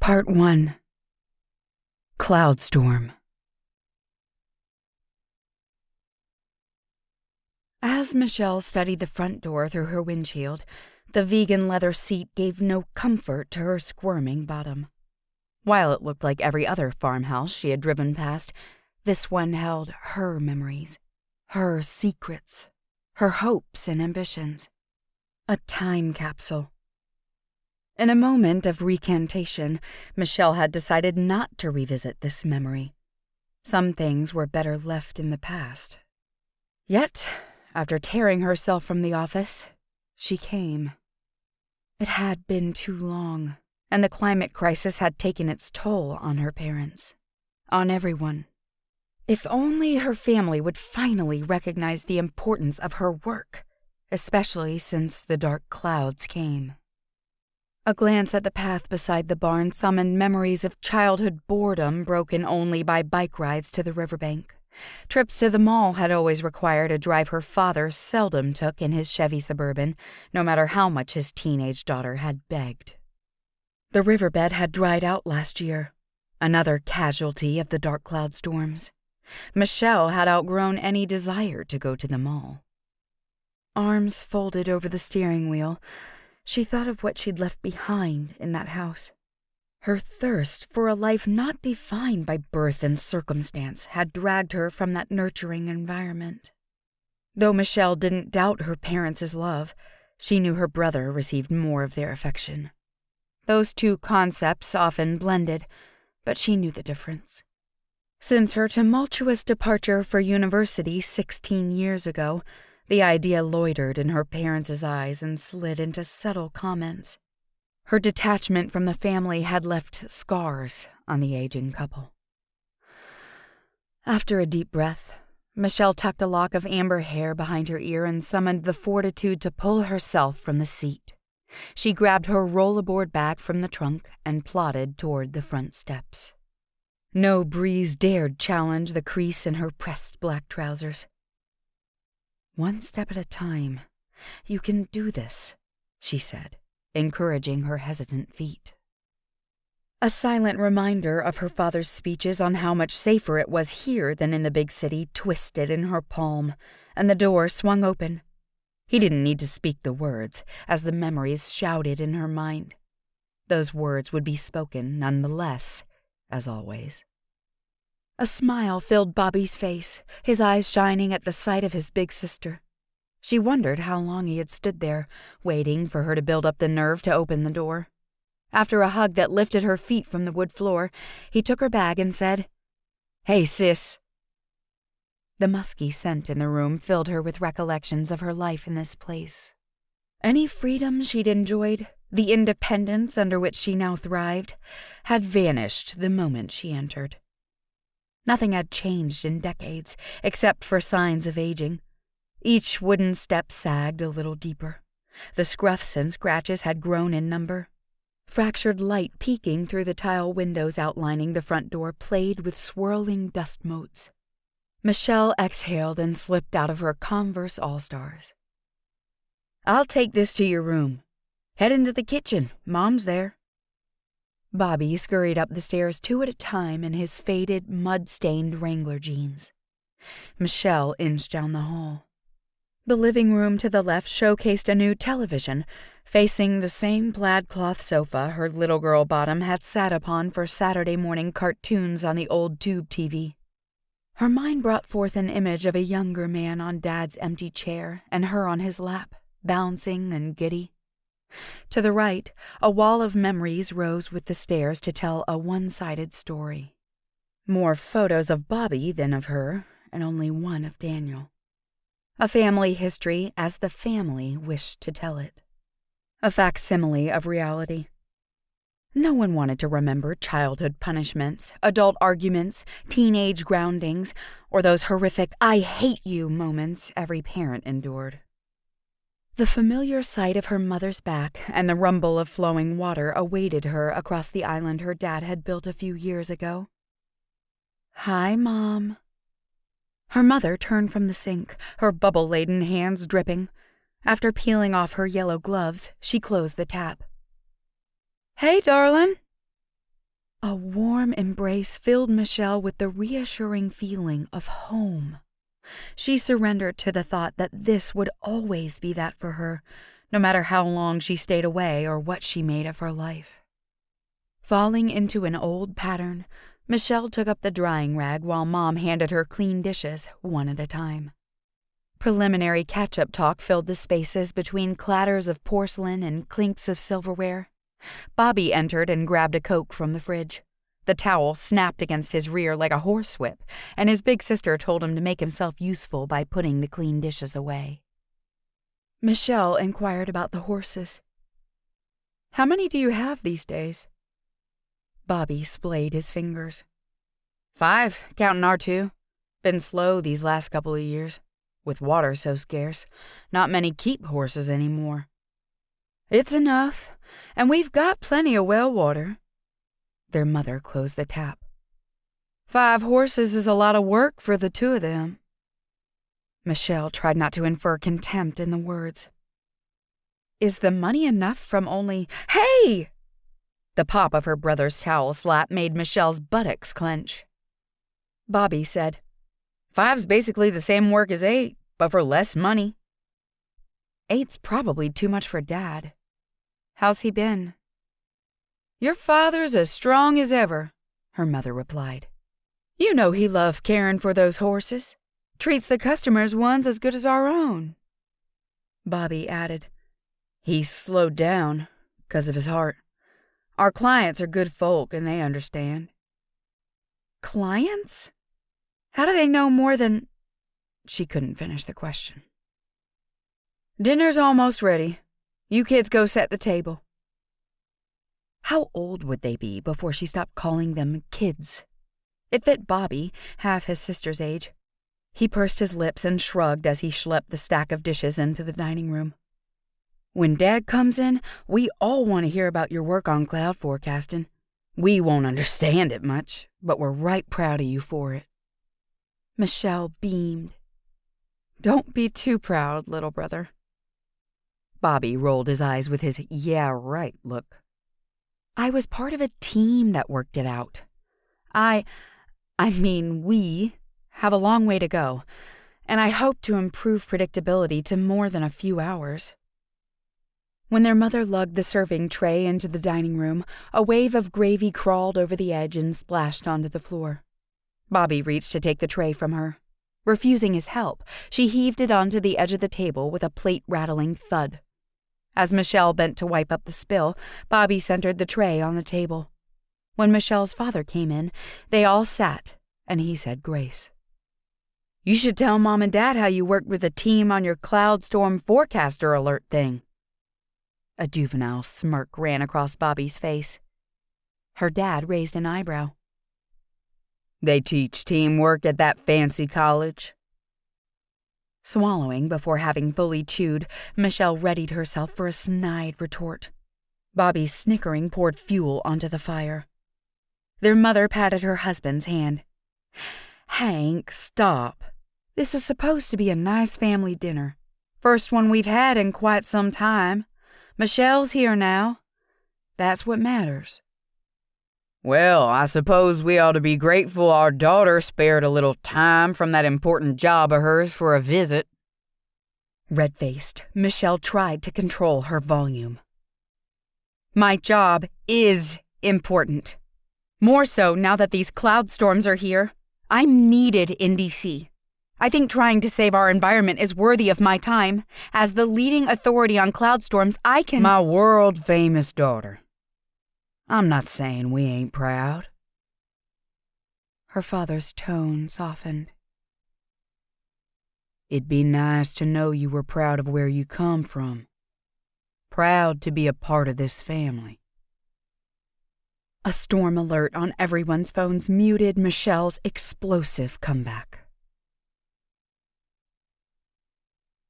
Part 1. Cloud Storm. As Michelle studied the front door through her windshield, the vegan leather seat gave no comfort to her squirming bottom. While it looked like every other farmhouse she had driven past, this one held her memories, her secrets, her hopes and ambitions. A time capsule. In a moment of recantation, Michelle had decided not to revisit this memory. Some things were better left in the past. Yet, after tearing herself from the office, she came. It had been too long, and the climate crisis had taken its toll on her parents, on everyone. If only her family would finally recognize the importance of her work, especially since the dark clouds came. A glance at the path beside the barn summoned memories of childhood boredom broken only by bike rides to the riverbank. Trips to the mall had always required a drive her father seldom took in his Chevy Suburban, no matter how much his teenage daughter had begged. The riverbed had dried out last year, another casualty of the dark cloud storms. Michelle had outgrown any desire to go to the mall. Arms folded over the steering wheel, she thought of what she'd left behind in that house. Her thirst for a life not defined by birth and circumstance had dragged her from that nurturing environment. Though Michelle didn't doubt her parents' love, she knew her brother received more of their affection. Those two concepts often blended, but she knew the difference. Since her tumultuous departure for university 16 years ago, the idea loitered in her parents' eyes and slid into subtle comments. Her detachment from the family had left scars on the aging couple. After a deep breath, Michelle tucked a lock of amber hair behind her ear and summoned the fortitude to pull herself from the seat. She grabbed her rollaboard bag from the trunk and plodded toward the front steps. No breeze dared challenge the crease in her pressed black trousers. "One step at a time. You can do this," she said, encouraging her hesitant feet. A silent reminder of her father's speeches on how much safer it was here than in the big city twisted in her palm, and the door swung open. He didn't need to speak the words, as the memories shouted in her mind. Those words would be spoken nonetheless, as always. A smile filled Bobby's face, his eyes shining at the sight of his big sister. She wondered how long he had stood there, waiting for her to build up the nerve to open the door. After a hug that lifted her feet from the wood floor, he took her bag and said, "Hey, sis." The musky scent in the room filled her with recollections of her life in this place. Any freedom she'd enjoyed, the independence under which she now thrived, had vanished the moment she entered. Nothing had changed in decades, except for signs of aging. Each wooden step sagged a little deeper. The scruffs and scratches had grown in number. Fractured light peeking through the tile windows outlining the front door played with swirling dust motes. Michelle exhaled and slipped out of her Converse All-Stars. "I'll take this to your room. Head into the kitchen. Mom's there." Bobby scurried up the stairs 2 at a time in his faded, mud-stained Wrangler jeans. Michelle inched down the hall. The living room to the left showcased a new television, facing the same plaid cloth sofa her little girl bottom had sat upon for Saturday morning cartoons on the old tube TV. Her mind brought forth an image of a younger man on Dad's empty chair and her on his lap, bouncing and giddy. To the right, a wall of memories rose with the stairs to tell a one-sided story. More photos of Bobby than of her, and only one of Daniel. A family history as the family wished to tell it. A facsimile of reality. No one wanted to remember childhood punishments, adult arguments, teenage groundings, or those horrific "I hate you" moments every parent endured. The familiar sight of her mother's back and the rumble of flowing water awaited her across the island her dad had built a few years ago. "Hi, Mom." Her mother turned from the sink, her bubble-laden hands dripping. After peeling off her yellow gloves, she closed the tap. "Hey, darlin'." A warm embrace filled Michelle with the reassuring feeling of home. She surrendered to the thought that this would always be that for her, no matter how long she stayed away or what she made of her life. Falling into an old pattern, Michelle took up the drying rag while Mom handed her clean dishes one at a time. Preliminary catch-up talk filled the spaces between clatters of porcelain and clinks of silverware. Bobby entered and grabbed a Coke from the fridge. The towel snapped against his rear like a horsewhip, and his big sister told him to make himself useful by putting the clean dishes away. Michelle inquired about the horses. "How many do you have these days?" Bobby splayed his fingers. 5, counting our 2. Been slow these last couple of years. With water so scarce, not many keep horses anymore. "It's enough, and we've got plenty of well water." Their mother closed the tap. 5 horses is a lot of work for the 2 of them. Michelle tried not to infer contempt in the words. "Is the money enough from only—" "Hey!" The pop of her brother's towel slap made Michelle's buttocks clench. Bobby said, 5's basically the same work as 8, but for less money." 8's probably too much for Dad. How's he been?" "Your father's as strong as ever," her mother replied. "You know he loves caring for those horses. Treats the customers' ones as good as our own." Bobby added, "He's slowed down, 'cause of his heart. Our clients are good folk, and they understand." "Clients? How do they know more than—" She couldn't finish the question. "Dinner's almost ready. You kids go set the table." How old would they be before she stopped calling them kids? It fit Bobby, half his sister's age. He pursed his lips and shrugged as he schlepped the stack of dishes into the dining room. "When Dad comes in, we all want to hear about your work on cloud forecasting. We won't understand it much, but we're right proud of you for it." Michelle beamed. "Don't be too proud, little brother." Bobby rolled his eyes with his "yeah, right" look. "I was part of a team that worked it out. We have a long way to go, and I hope to improve predictability to more than a few hours." When their mother lugged the serving tray into the dining room, a wave of gravy crawled over the edge and splashed onto the floor. Bobby reached to take the tray from her. Refusing his help, she heaved it onto the edge of the table with a plate-rattling thud. As Michelle bent to wipe up the spill, Bobby centered the tray on the table. When Michelle's father came in, they all sat, and he said grace. "You should tell Mom and Dad how you worked with the team on your cloud storm forecaster alert thing." A juvenile smirk ran across Bobby's face. Her dad raised an eyebrow. "They teach teamwork at that fancy college?" Swallowing before having fully chewed, Michelle readied herself for a snide retort. Bobby's snickering poured fuel onto the fire. Their mother patted her husband's hand. "Hank, stop. This is supposed to be a nice family dinner. First one we've had in quite some time. Michelle's here now. That's what matters." "Well, I suppose we ought to be grateful our daughter spared a little time from that important job of hers for a visit." Red-faced, Michelle tried to control her volume. "My job is important. More so now that these cloud storms are here. I'm needed in D.C. I think trying to save our environment is worthy of my time. As the leading authority on cloud storms, I can—" "My world-famous daughter. I'm not saying we ain't proud." Her father's tone softened. "It'd be nice to know you were proud of where you come from. Proud to be a part of this family." A storm alert on everyone's phones muted Michelle's explosive comeback.